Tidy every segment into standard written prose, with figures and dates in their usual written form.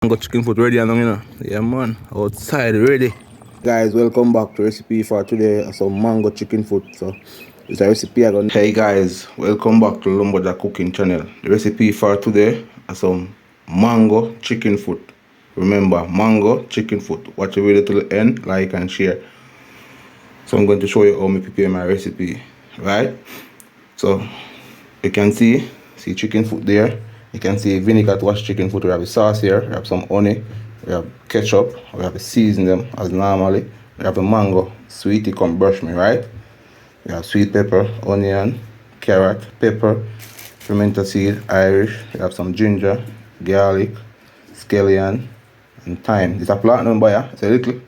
Got chicken foot ready and you know. Yeah man, outside ready. Guys, welcome back to recipe for today. Some mango chicken foot. So it's a recipe I got. Hey guys, welcome back to Lumberjack Cooking Channel. The recipe for today is some mango chicken foot. Remember, mango chicken foot. Watch the video till the end, like and share. So I'm going to show you how I prepare my recipe. Right? So you can see chicken foot there. You can see vinegar to wash chicken foot. We have the sauce here. We have some honey. We have ketchup. We have to season them as normally. We have the mango. Sweetie come brush me, right? We have sweet pepper, onion, carrot, pepper, pimento seed, Irish. We have some ginger, garlic, scallion, and thyme. This is a platinum buyer. It's a little.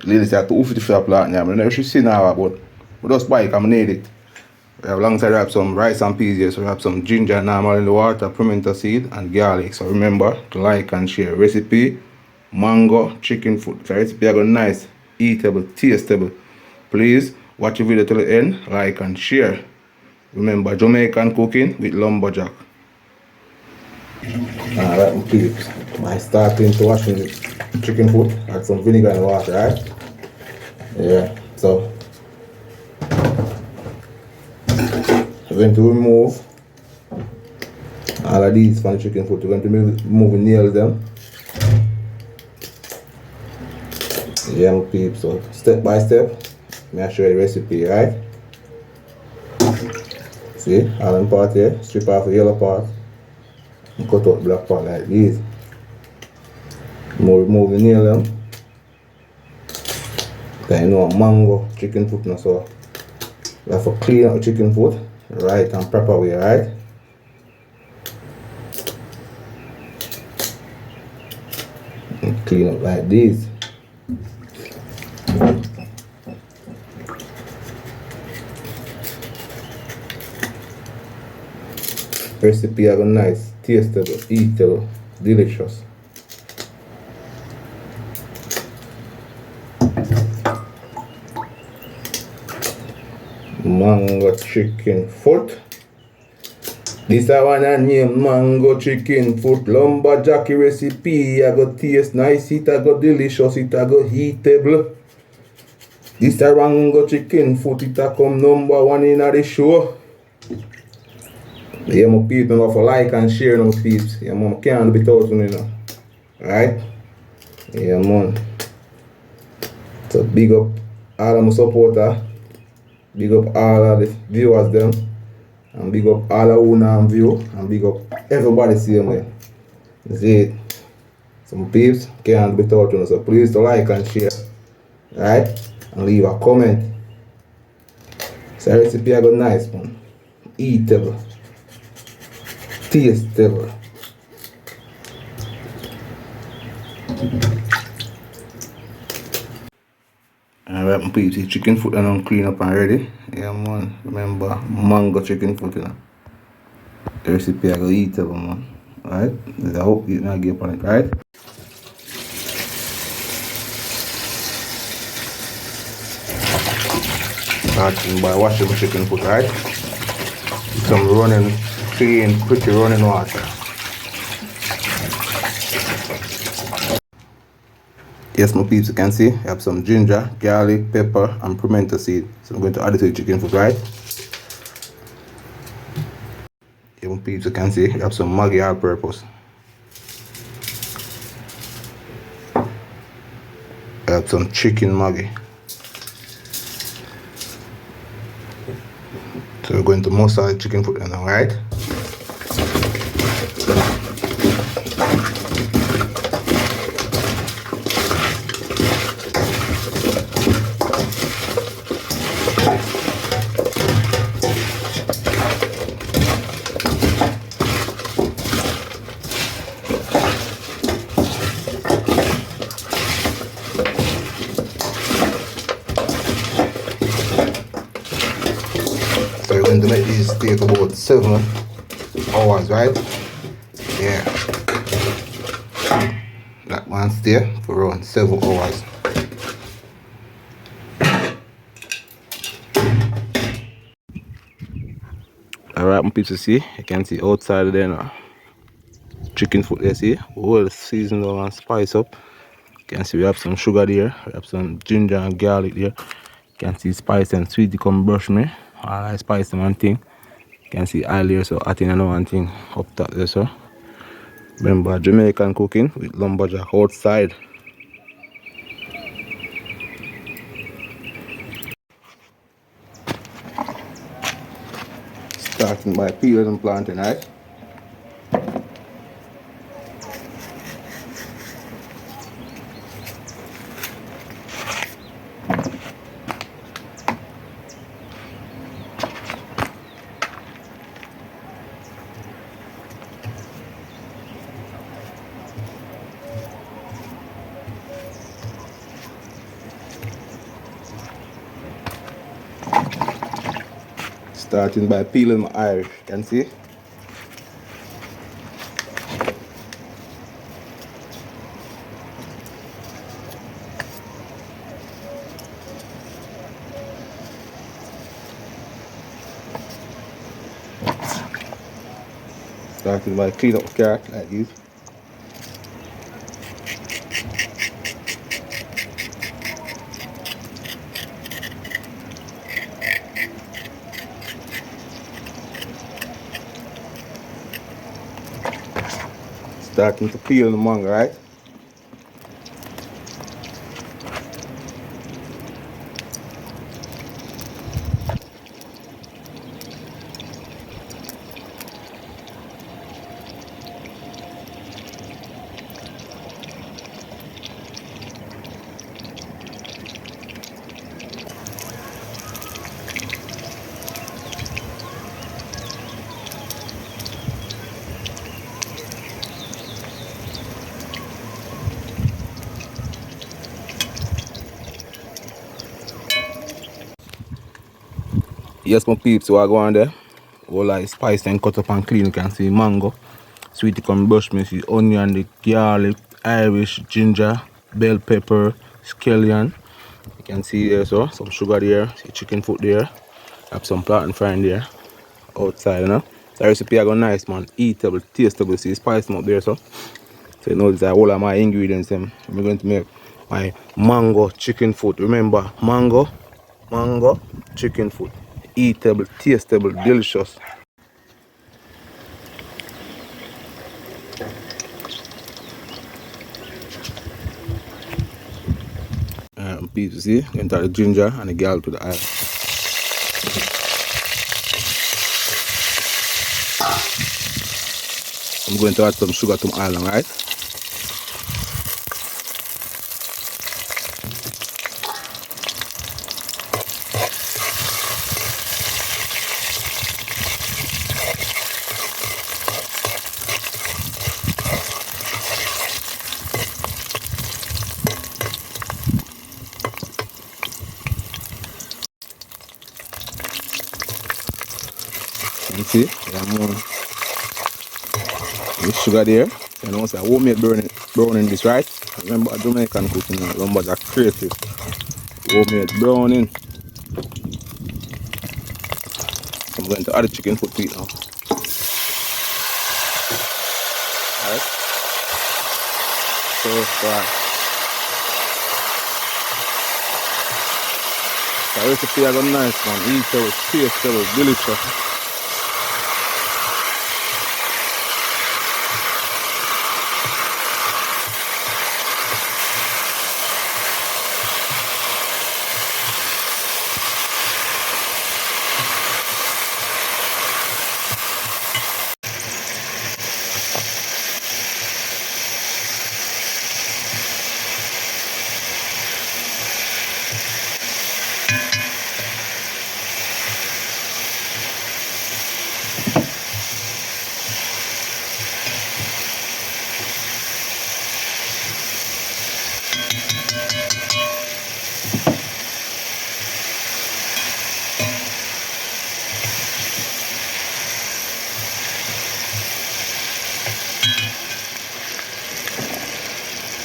Ladies say $250 for a platinum. I never should see now, but we just buy it. I need it. We have alongside we have some rice and peas here, so we have some ginger normal in the water, pimento seed and garlic. So remember to like and share. Recipe mango chicken foot. The recipe I got nice, eatable, tastable. Please watch the video till the end, like and share. Remember Jamaican cooking with Lumberjack. Alright my peeps. I starting to washing the chicken foot. Add some vinegar in the water, right? Yeah. So we're going to remove all of these from the chicken foot. We're going to remove the nails them. Yeah, my peeps. So step by step, I'll show you the recipe, right? See, all them part here, strip off the yellow part and cut out the black part like this. Remove the nail them. Then you know mango chicken foot now, so we have to clean up the chicken foot right and proper way, right? And clean up like this. Recipe have a nice, tastable, eatable, delicious. Mango chicken foot. This I wanna name mango chicken foot. Lumberjack recipe. I got taste nice, it I got delicious, it I got eatable. This a mango chicken foot, it a come #1 in the show. Yeah, my people, remember for like and share, my peeps. Yeah, man, I can't do it without you, know. Alright? Yeah, man. So big up all of my supporters. Big up all of the viewers them. And big up all of who now view. And big up everybody same way. That's it. Some peeps can't do it without you, so please to like and share. Alright? And leave a comment. So recipe I got nice, man. Eatable. Tastable. Alright, my peeps, the chicken foot and I'm clean up and ready. Yeah, man. Remember, mango chicken foot, you know. The recipe I go eatable, man. Alright? I hope you not give up on it, right? Starting by washing the chicken foot, right? With some running, clean, pretty running water. Yes, my peeps, you can see, I have some ginger, garlic, pepper, and pimento seed. So I'm going to add it to the chicken foot, right? Yeah, my peeps, you can see, I have some Maggi all purpose. I have some chicken Maggi. So we're going to massage the chicken foot now, right? So we're going to make these take about 7 hours, right? Yeah. That one stay for around 7 hours. Alright, my people, see, you can see outside there now. chicken foot there, see? Well seasoned and spice up. You can see we have some sugar there, we have some ginger and garlic there. You can see spice and sweet, come brush me. All I spice them and thing. You can see oil here, so I think I know one thing up top there, so. Remember Jamaican cooking with lumberjack outside. Starting by peeling and planting, right? Starting by peeling my Irish, can see? Starting by clean up the carrot like this. Starting to peel the mango, right? Yes, my peeps, so I go on there. All like spice and cut up and clean. You can see mango, sweet come brush me, see onion, the garlic, Irish, ginger, bell pepper, scallion. You can see there, so some sugar there, see chicken foot there, have some plantain frying there outside, you know. So the recipe I got nice, man, eatable, tasteable. See spice them up there, so you know these are all of my ingredients. I'm going to make my mango chicken foot. Remember, mango chicken foot, eatable, tasteable, delicious. Peas, you see, enter the ginger and the garlic to the oil. I'm going to add some sugar to my oil, right? You see, yeah, more with sugar there. You know, so I won't make browning this, right? Remember, Jamaican cooking, lumber are creative. Homemade browning. I'm going to add the chicken foot to it now. Alright. So far. The recipe I got nice, man. Eatable, tasteable, delicious.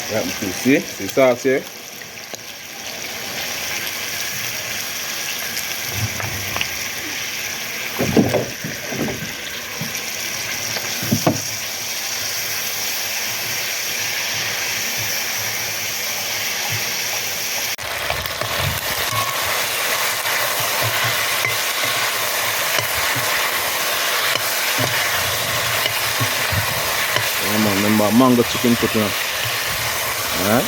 Right, you see sauce here. Remember, mango chicken foot, you know. Alright?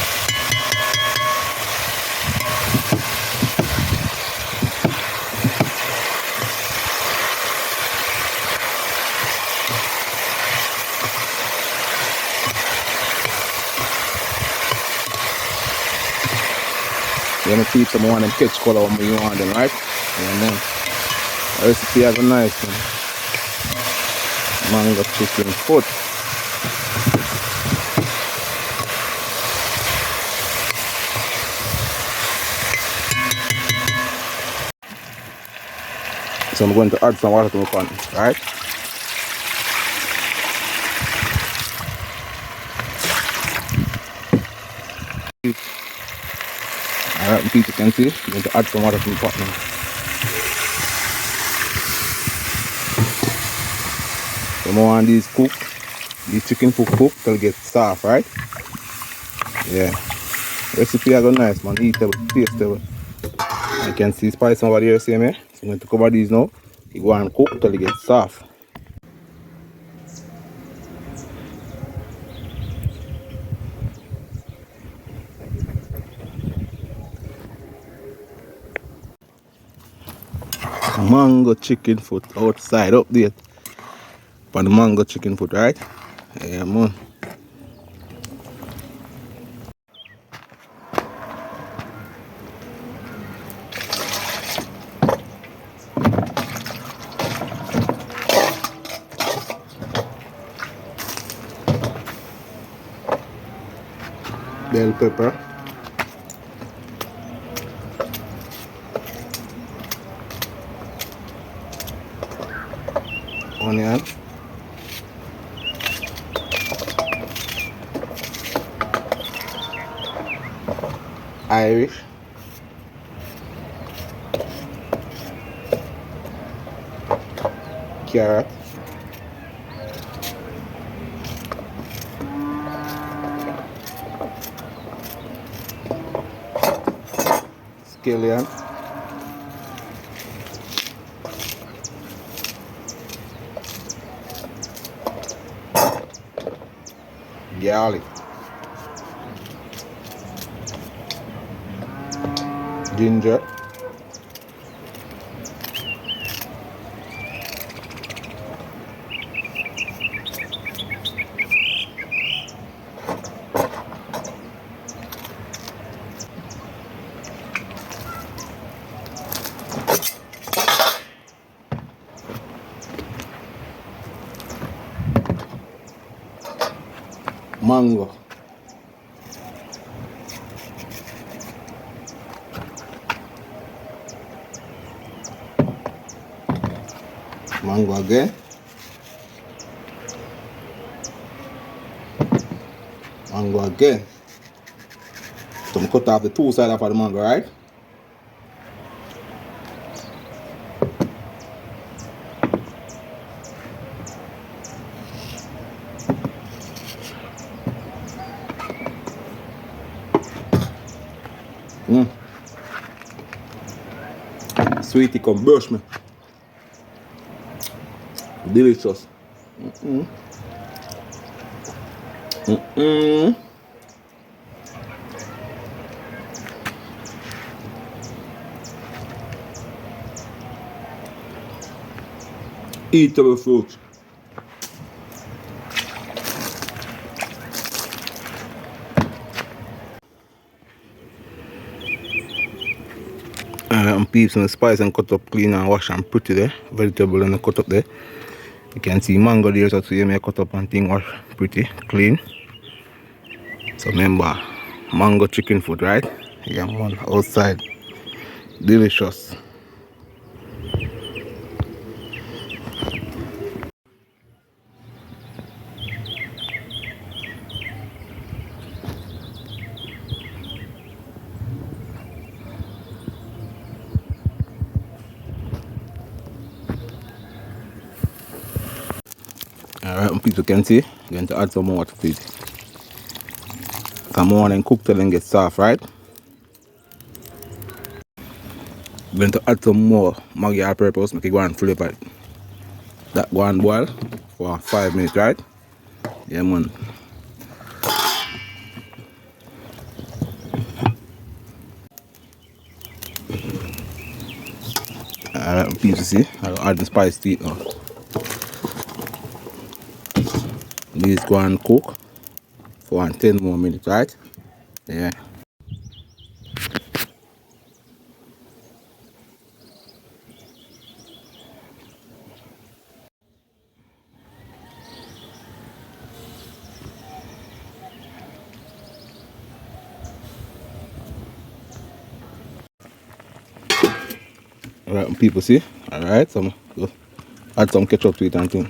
You want to keep some one and catch color when you want them, right? And then the recipe has a nice one. Mango chicken foot. So I'm going to add some water to my pan, right? Alright, people can see, I'm going to add some water to my pot now. So I want these cook, these chicken foot cook till it gets soft, right? Yeah. Recipe is nice, man. Eatable, tasteable. You can see spice over here, see me? So I'm going to cover these now. You go and cook till it gets soft. Mango chicken foot outside update for the mango chicken foot, right? Yeah, man. Bell pepper, onion, Irish, carrot, scallion, garlic, ginger, mango, mango again, mango again. So I'm cut off the two sides of the mango, right? Sweetie, come brush me. Delicious. Eatable fruit. And peeps and spice and cut up clean and wash and pretty there. Vegetable and cut up there. You can see mango there, so you may cut up and thing wash pretty clean. So remember, mango chicken food, right? Yeah, man, outside. Delicious. Alright, people can see, I'm going to add some more water to it. Some more and cook till it gets soft, right? I'm going to add some more Maggi all-purpose, make it go and flavor it. That go and boil for 5 minutes, right? Yeah, man. Alright, people, see, I'll add the spice to it now. These go and cook for 10 more minutes, right? Yeah. Alright, people, see, alright, so add some ketchup to it and thing.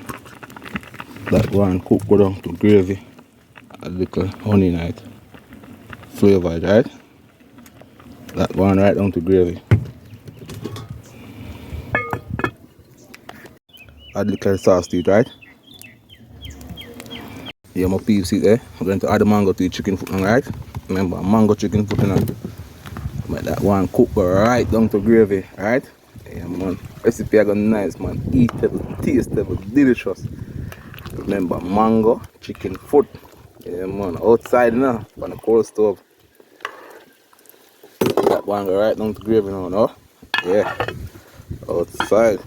That go and cook, go down to gravy. A little honey in it. Flavor, right? That go on right down to gravy. Add little sauce to it, right? Yeah, my peeps see there. I'm going to add the mango to the chicken foot, right? Remember, mango chicken foot, you know. But that one cook right down to gravy, right? Yeah, man. Recipe are gonna nice, man. Eatable, tasteable, delicious. Remember, mango chicken foot. Yeah, man. Outside now, on the cold stove. That one go right down to gravy now, no? Yeah. Outside.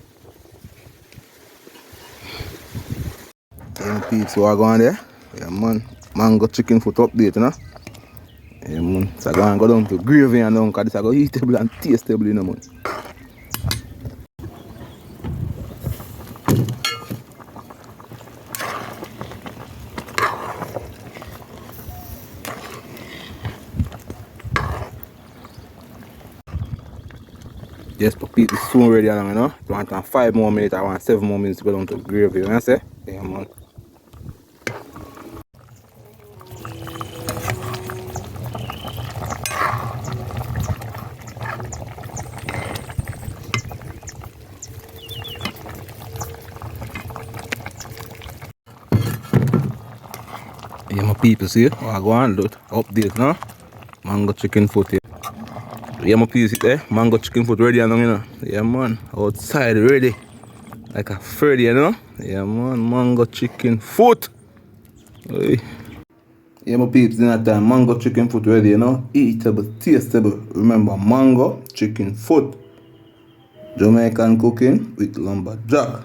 Yeah, peeps, so I go on there. Yeah, man. Mango chicken foot update, you know. Yeah, man. So I go down to gravy and down, because this I go eatable and tasteable, you know, man. Yes, but people soon ready along, you know. You want 5 more minutes, I want 7 more minutes to go down to gravy, you know what I say? Yeah, man. Yeah, my people, see, what I go on, look, update, no? Mango chicken foot here. Yeah, my people, see there, mango chicken foot ready along, you know. Yeah, man, outside ready. Like a Freddy, you know? Yeah, man, mango chicken foot. Hey. Yeah, my peeps, dinner time, mango chicken foot ready, you know? Eatable, tasteable. Remember, mango chicken foot. Jamaican cooking with lumberjack.